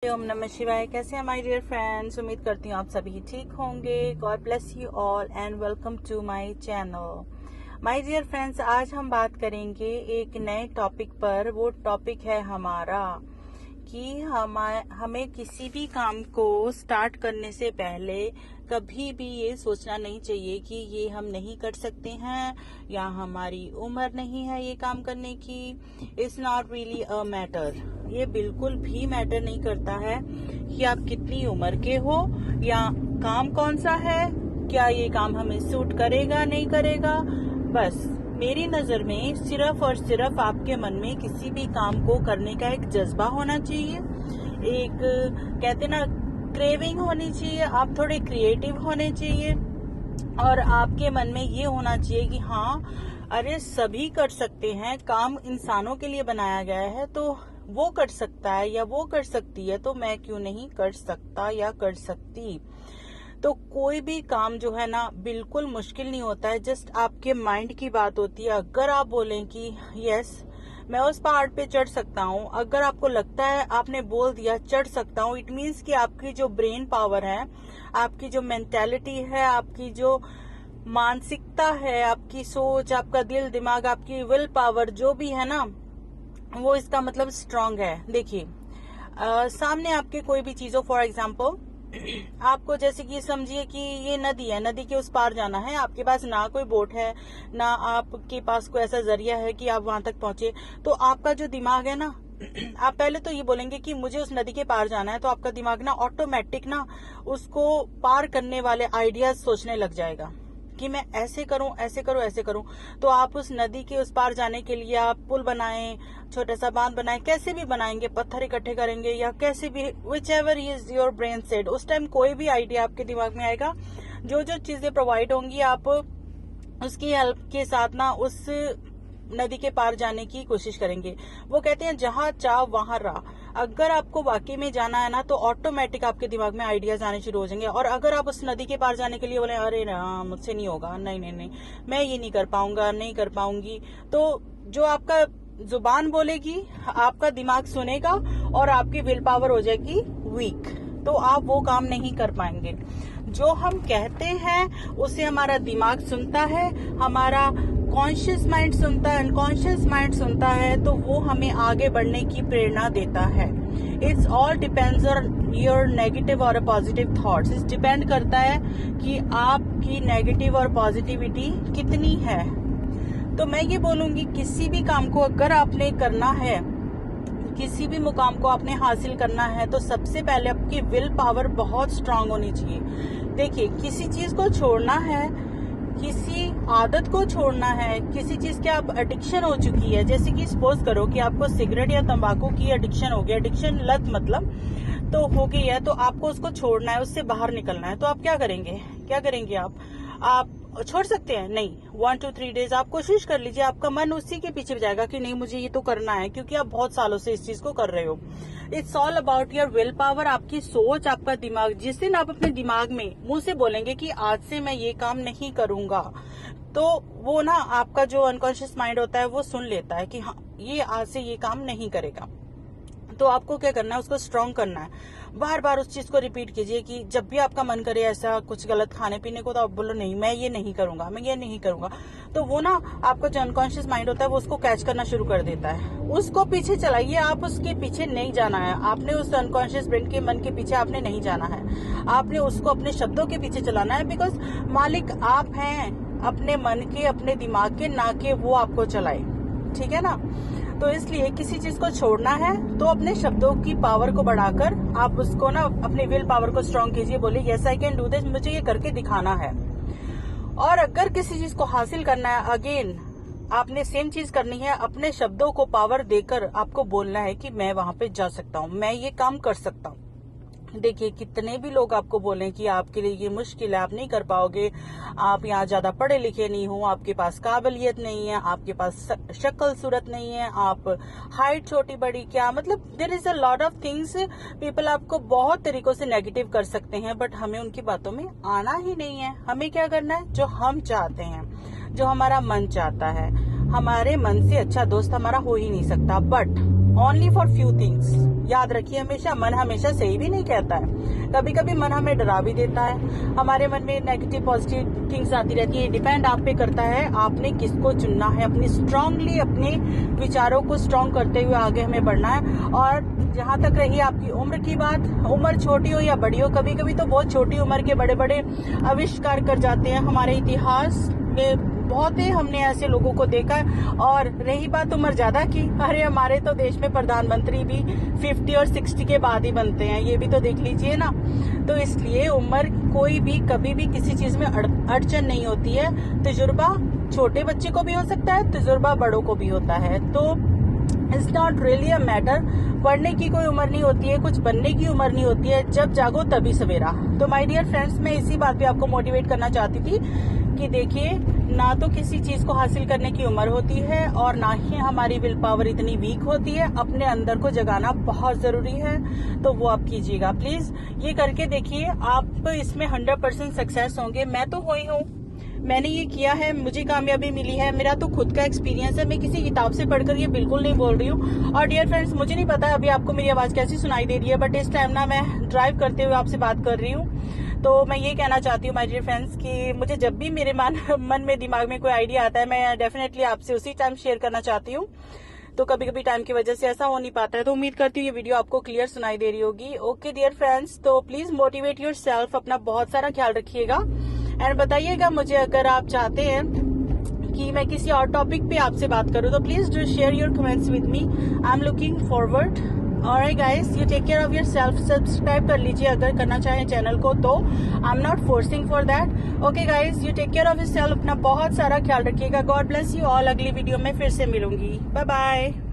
ओम नमः शिवाय। कैसे हैं माय डियर फ्रेंड्स? उम्मीद करती हूँ आप सभी ठीक होंगे। God bless you all and welcome to my channel. My dear friends, आज हम बात करेंगे एक नए टॉपिक पर। वो टॉपिक है हमारा कि हमें किसी भी काम को स्टार्ट करने से पहले कभी भी ये सोचना नहीं चाहिए कि ये हम नहीं कर सकते हैं या हमारी उम्र नहीं है ये काम करने की। It's not really a matter. ये बिल्कुल भी मैटर नहीं करता है कि आप कितनी उम्र के हो या काम कौन सा है, क्या ये काम हमें सूट करेगा नहीं करेगा। बस मेरी नजर में सिर्फ और सिर्फ आपके मन में किसी भी काम को करने का एक जज्बा होना चाहिए, एक कहते ना क्रेविंग होनी चाहिए। आप थोड़े क्रिएटिव होने चाहिए और आपके मन में ये होना चाहिए कि हाँ, अरे सभी कर सकते हैं, काम इंसानों के लिए बनाया गया है तो वो कर सकता है या वो कर सकती है, तो मैं क्यों नहीं कर सकता या कर सकती। तो कोई भी काम जो है ना बिल्कुल मुश्किल नहीं होता है, जस्ट आपके माइंड की बात होती है। अगर आप बोलें कि यस मैं उस पहाड़ पे चढ़ सकता हूँ, अगर आपको लगता है आपने बोल दिया चढ़ सकता हूँ, इट मीन्स कि आपकी जो ब्रेन पावर है, आपकी जो मेंटेलिटी है, आपकी जो मानसिकता है, आपकी सोच, आपका दिल दिमाग, आपकी विल पावर जो भी है ना, वो इसका मतलब स्ट्रांग है। देखिए सामने आपके कोई भी चीज हो, फॉर एग्जाम्पल आपको जैसे कि समझिए कि ये नदी है, नदी के उस पार जाना है, आपके पास ना कोई बोट है ना आपके पास कोई ऐसा जरिया है कि आप वहां तक पहुंचे। तो आपका जो दिमाग है ना, आप पहले तो ये बोलेंगे कि मुझे उस नदी के पार जाना है, तो आपका दिमाग ना ऑटोमेटिक ना उसको पार करने वाले आइडियाज सोचने लग जाएगा कि मैं ऐसे करूं ऐसे करूं ऐसे करूं। तो आप उस नदी के उस पार जाने के लिए आप पुल बनाएं, छोटा सा बांध बनाएं, कैसे भी बनाएंगे, पत्थर इकट्ठे करेंगे या कैसे भी, which ever is your brain set. उस टाइम कोई भी आइडिया आपके दिमाग में आएगा, जो जो चीजें प्रोवाइड होंगी आप उसकी हेल्प के साथ ना उस नदी के पार जाने की कोशिश करेंगे। वो कहते हैं जहां चाह वहां राह। अगर आपको वाकई में जाना है ना तो ऑटोमेटिक आपके दिमाग में आइडियाज आने शुरू हो जाएंगे। और अगर आप उस नदी के पार जाने के लिए बोले अरे ना मुझसे नहीं होगा, नहीं नहीं नहीं मैं ये नहीं कर पाऊंगा, नहीं कर पाऊंगी, तो जो आपका जुबान बोलेगी आपका दिमाग सुनेगा और आपकी विल पावर हो जाएगी वीक, तो आप वो काम नहीं कर पाएंगे। जो हम कहते हैं उसे हमारा दिमाग सुनता है, हमारा कॉन्शियस माइंड सुनता है, अनकॉन्शियस माइंड सुनता है, तो वो हमें आगे बढ़ने की प्रेरणा देता है। It's all depends on your negative और पॉजिटिव थॉट्स। इस डिपेंड करता है कि आपकी नेगेटिव और पॉजिटिविटी कितनी है। तो मैं ये बोलूंगी किसी भी काम को अगर आपने करना है, किसी भी मुकाम को आपने हासिल करना है, तो सबसे पहले आपकी विल पावर बहुत स्ट्रांग होनी चाहिए। देखिए किसी चीज को छोड़ना है, किसी आदत को छोड़ना है, किसी चीज की आप एडिक्शन हो चुकी है, जैसे कि सपोज करो कि आपको सिगरेट या तंबाकू की एडिक्शन हो गई, एडिक्शन लत मतलब तो हो गई है, तो आपको उसको छोड़ना है, उससे बाहर निकलना है, तो आप क्या करेंगे? क्या करेंगे आप छोड़ सकते हैं? नहीं। 1 to 3 डेज आप कोशिश कर लीजिए, आपका मन उसी के पीछे जाएगा कि नहीं मुझे ये तो करना है, क्योंकि आप बहुत सालों से इस चीज को कर रहे हो। It's all about your will power, आपकी सोच, आपका दिमाग। जिस दिन आप अपने दिमाग में मुंह से बोलेंगे कि आज से मैं ये काम नहीं करूंगा, तो वो ना आपका जो अनकॉन्शियस माइंड होता है वो सुन लेता है कि हाँ ये आज से ये काम नहीं करेगा। तो आपको क्या करना है? उसको स्ट्रांग करना है। बार बार उस चीज को रिपीट कीजिए कि जब भी आपका मन करे ऐसा कुछ गलत खाने पीने को, तो आप बोलो नहीं मैं ये नहीं करूंगा, मैं ये नहीं करूंगा। तो वो ना आपका जो अनकॉन्शियस माइंड होता है वो उसको कैच करना शुरू कर देता है। उसको पीछे चलाइए, आप उसके पीछे नहीं जाना है। आपने उस अनकॉन्शियस ब्रेन के मन के पीछे आपने नहीं जाना है, आपने उसको अपने शब्दों के पीछे चलाना है। बिकॉज मालिक आप हैं अपने मन के, अपने दिमाग के, ना कि वो आपको चलाए। ठीक है ना? तो इसलिए किसी चीज को छोड़ना है तो अपने शब्दों की पावर को बढ़ाकर आप उसको ना अपनी विल पावर को स्ट्रांग कीजिए। बोले yes I can do this, मुझे ये करके दिखाना है। और अगर किसी चीज को हासिल करना है, अगेन आपने सेम चीज करनी है, अपने शब्दों को पावर देकर आपको बोलना है कि मैं वहां पे जा सकता हूँ, मैं ये काम कर सकता हूँ। देखिए कितने भी लोग आपको बोलें कि आपके लिए ये मुश्किल है, आप नहीं कर पाओगे, आप यहाँ ज्यादा पढ़े लिखे नहीं हो, आपके पास काबिलियत नहीं है, आपके पास शक्ल सूरत नहीं है, आप हाइट छोटी बड़ी, क्या मतलब there is a lot of things. People आपको बहुत तरीकों से नेगेटिव कर सकते हैं, बट हमें उनकी बातों में आना ही नहीं है। हमें क्या करना है? जो हम चाहते हैं, जो हमारा मन चाहता है। हमारे मन से अच्छा दोस्त हमारा हो ही नहीं सकता। But only for few things. याद रखिए हमेशा, मन हमेशा सही भी नहीं कहता है, कभी कभी मन हमें डरा भी देता है। हमारे मन में नेगेटिव पॉजिटिव थिंग्स आती रहती है। डिपेंड आप पे करता है आपने किसको चुनना है। अपनी स्ट्रांगली अपने विचारों को स्ट्रांग करते हुए आगे हमें बढ़ना है। और जहाँ तक रही आपकी उम्र की बात, उम्र छोटी हो या बड़ी हो, कभी कभी तो बहुत छोटी उम्र के बड़े बड़े आविष्कार कर जाते हैं। हमारे इतिहास में बहुत ही हमने ऐसे लोगों को देखा है। और रही बात उम्र ज्यादा की, अरे हमारे तो देश में प्रधानमंत्री भी 50 और 60 के बाद ही बनते हैं, ये भी तो देख लीजिए ना। तो इसलिए उम्र कोई भी कभी भी किसी चीज में अड़चन नहीं होती है। तजुर्बा छोटे बच्चे को भी हो सकता है, तजुर्बा बड़ों को भी होता है। तो it's not really a matter. पढ़ने की कोई उम्र नहीं होती है, कुछ बनने की उम्र नहीं होती है, जब जागो तभी सवेरा। तो माय डियर फ्रेंड्स, मैं इसी बात पे आपको मोटिवेट करना चाहती थी कि देखिए, ना तो किसी चीज को हासिल करने की उम्र होती है और ना ही हमारी विल पावर इतनी वीक होती है। अपने अंदर को जगाना बहुत जरूरी है, तो वो आप कीजिएगा प्लीज। ये करके देखिए, आप इसमें 100% सक्सेस होंगे। मैं तो हुई हूँ, मैंने ये किया है, मुझे कामयाबी मिली है, मेरा तो खुद का एक्सपीरियंस है। मैं किसी किताब से पढ़कर ये बिल्कुल नहीं बोल रही हूँ। और डियर फ्रेंड्स, मुझे नहीं पता अभी आपको मेरी आवाज कैसी सुनाई दे रही है, बट इस टाइम ना मैं ड्राइव करते हुए आपसे बात कर रही हूँ। तो मैं ये कहना चाहती हूँ माय डियर फ्रेंड्स कि मुझे जब भी मेरे मन में दिमाग में कोई आइडिया आता है, मैं डेफिनेटली आपसे उसी टाइम शेयर करना चाहती हूँ। तो कभी कभी टाइम की वजह से ऐसा हो नहीं पाता है। तो उम्मीद करती हूँ ये वीडियो आपको क्लियर सुनाई दे रही होगी। ओके डियर फ्रेंड्स, तो प्लीज मोटिवेट योर सेल्फ, अपना बहुत सारा ख्याल रखिएगा। एंड बताइएगा मुझे, अगर आप चाहते हैं कि मैं किसी और टॉपिक पे आपसे बात करूं, तो please do share your comments with me. I am looking forward. Alright guys, you take care of your self. Subscribe कर लीजिए अगर करना चाहें चैनल को, तो I am not forcing for that. Okay guys, you take care of your self, अपना बहुत सारा ख्याल रखिएगा। God bless you all. अगली वीडियो में फिर से मिलूंगी। Bye bye.